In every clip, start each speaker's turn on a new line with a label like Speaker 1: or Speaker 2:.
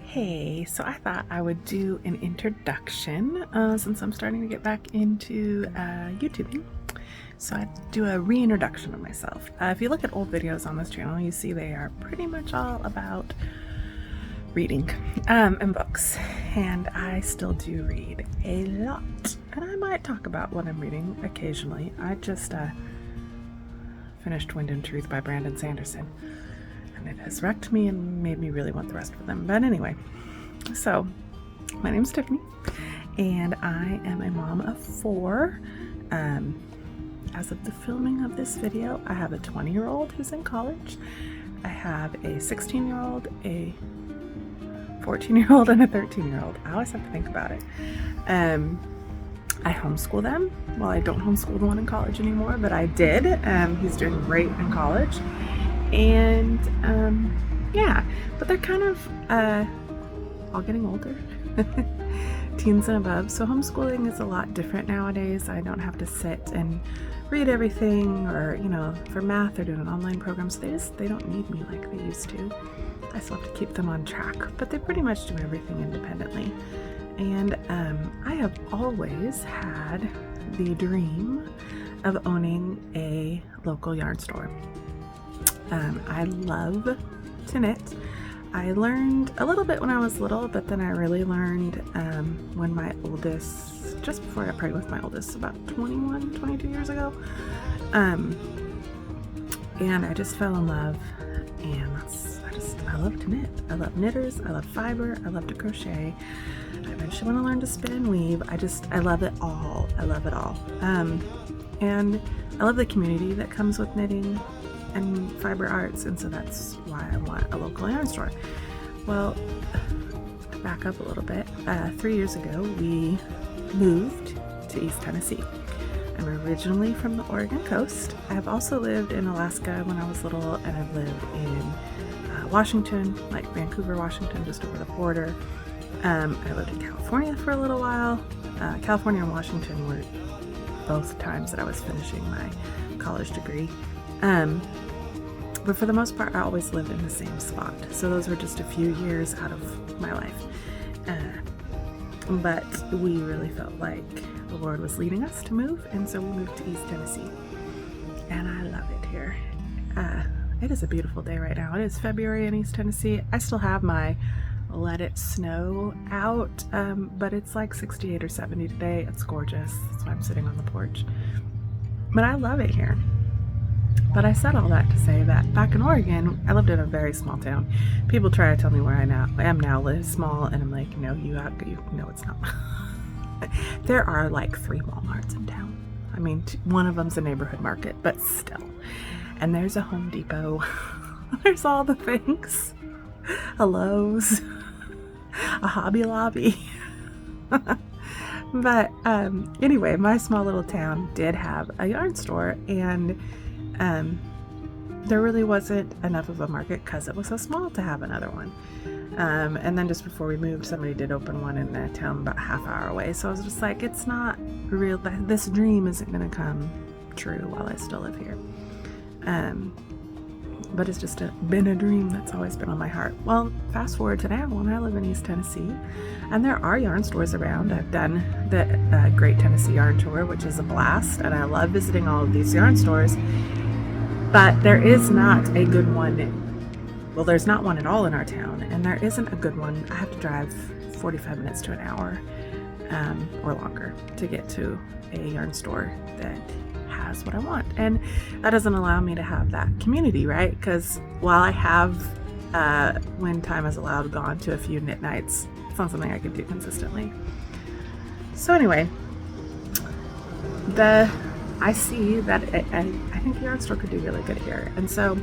Speaker 1: Hey, so I thought I would do an introduction since I'm starting to get back into YouTubing. So I do a reintroduction of myself. If you look at old videos on this channel, you see they are pretty much all about reading and books. And I still do read a lot. And I might talk about what I'm reading occasionally. I just finished Wind and Truth by Brandon Sanderson. And it has wrecked me and made me really want the rest of them. But anyway, so my name's Tiffany, and I am a mom of 4. As of the filming of this video, I have a 20-year-old who's in college. I have a 16-year-old, a 14-year-old, and a 13-year-old. I always have to think about it. I homeschool them. Well, I don't homeschool the one in college anymore, but I did. He's doing great in college. And yeah, but they're kind of all getting older, teens and above. So homeschooling is a lot different nowadays. I don't have to sit and read everything, or for math they're doing online programs. They don't need me like they used to. I still have to keep them on track, but they pretty much do everything independently. And I have always had the dream of owning a local yarn store. I love to knit. I learned a little bit when I was little, but then I really learned when my oldest, just before I got pregnant with my oldest, about 22 years ago. And I just fell in love, and I love to knit. I love knitters, I love fiber, I love to crochet. I eventually want to learn to spin and weave. I love it all. I love it all. And I love the community that comes with knitting and fiber arts, and so that's why I want a local yarn store. Well, back up a little bit. 3 years ago, we moved to East Tennessee. I'm originally from the Oregon coast. I've also lived in Alaska when I was little, and I've lived in Washington, like Vancouver, Washington, just over the border. I lived in California for a little while. California and Washington were both times that I was finishing my college degree. But for the most part, I always lived in the same spot. So those were just a few years out of my life. But we really felt like the Lord was leading us to move, and so we moved to East Tennessee. And I love it here. It is a beautiful day right now. It is February in East Tennessee. I still have my let it snow out, but it's like 68 or 70 today. It's gorgeous. That's why I'm sitting on the porch. But I love it here. But I said all that to say that back in Oregon, I lived in a very small town. People try to tell me where I am now live small, and I'm like, no, you know it's not. There are like 3 Walmarts in town. I mean, one of them's a neighborhood market, but still. And there's a Home Depot. There's all the things. A Lowe's, a Hobby Lobby. But anyway, my small little town did have a yarn store, and there really wasn't enough of a market because it was so small to have another one. And then just before we moved, somebody did open one in a town about a half hour away. So I was just like, it's not real. This dream isn't going to come true while I still live here. But it's just been a dream that's always been on my heart. Well, fast forward to now, when I live in East Tennessee, and there are yarn stores around. I've done the Great Tennessee Yarn Tour, which is a blast, and I love visiting all of these yarn stores. But there is not a good one. Well, there's not one at all in our town, and there isn't a good one. I have to drive 45 minutes to an hour or longer to get to a yarn store that has what I want. And that doesn't allow me to have that community, right? Because while I have, when time is allowed, gone to a few knit nights, it's not something I can do consistently. So anyway, I see that I think the yarn store could do really good here. And so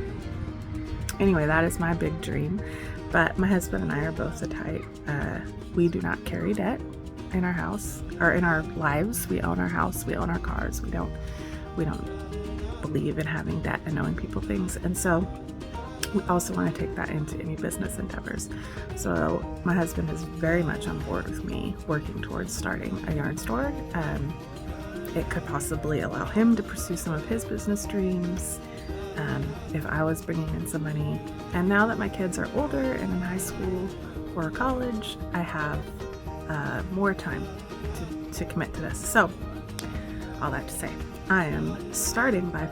Speaker 1: anyway, that is my big dream. But my husband and I are both the type, we do not carry debt in our house or in our lives. We own our house, we own our cars. We don't believe in having debt and owing people things. And so we also want to take that into any business endeavors. So my husband is very much on board with me working towards starting a yarn store. It could possibly allow him to pursue some of his business dreams. If I was bringing in some money. And now that my kids are older and in high school, for college, I have more time to commit to this. So, all that to say, I am starting by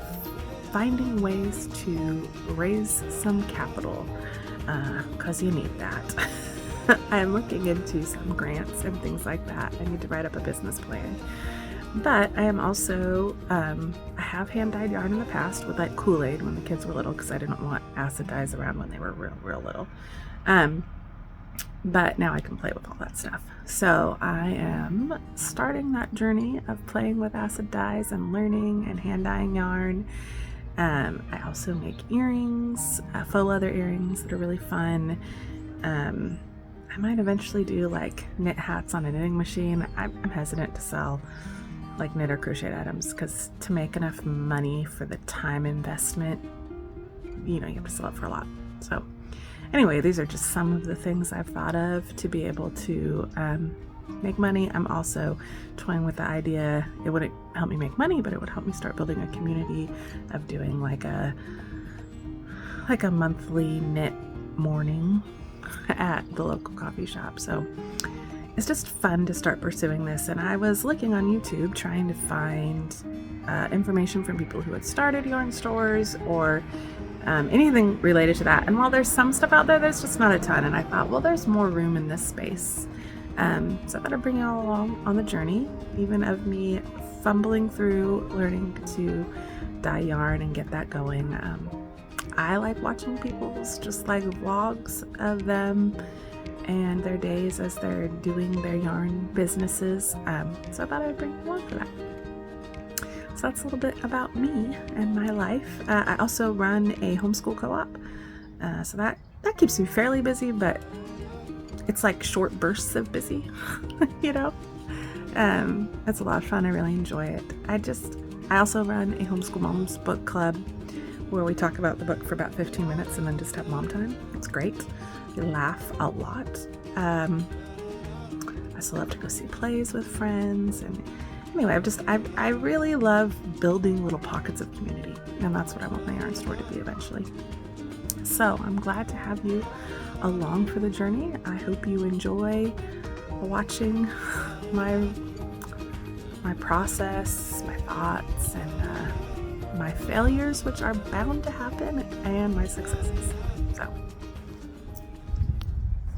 Speaker 1: finding ways to raise some capital, because you need that. I am looking into some grants and things like that. I need to write up a business plan. But I am also, I have hand-dyed yarn in the past with like Kool-Aid when the kids were little, because I didn't want acid dyes around when they were real little. But now I can play with all that stuff. So I am starting that journey of playing with acid dyes and learning and hand-dyeing yarn. I also make earrings, faux leather earrings that are really fun. I might eventually do like knit hats on a knitting machine. I'm hesitant to sell like knit or crochet items because to make enough money for the time investment, you know, you have to sell it for a lot. So anyway, these are just some of the things I've thought of to be able to make money. I'm also toying with the idea, it wouldn't help me make money, but it would help me start building a community of doing like a monthly knit morning at the local coffee shop. So it's just fun to start pursuing this. And I was looking on YouTube trying to find information from people who had started yarn stores or anything related to that. And while there's some stuff out there, there's just not a ton. And I thought, well, there's more room in this space. So I thought I'd bring you all along on the journey, even of me fumbling through learning to dye yarn and get that going. I like watching people's just like vlogs of them and their days as they're doing their yarn businesses. So I thought I'd bring you along for that. So that's a little bit about me and my life. I also run a homeschool co-op. So that keeps me fairly busy, but it's like short bursts of busy, you know? It's a lot of fun. I really enjoy it. I also run a homeschool moms book club where we talk about the book for about 15 minutes and then just have mom time. It's great. We laugh a lot. I still love to go see plays with friends. And anyway, I really love building little pockets of community. And that's what I want my yarn store to be eventually. So I'm glad to have you along for the journey. I hope you enjoy watching my process, my thoughts, and my failures, which are bound to happen, and my successes. So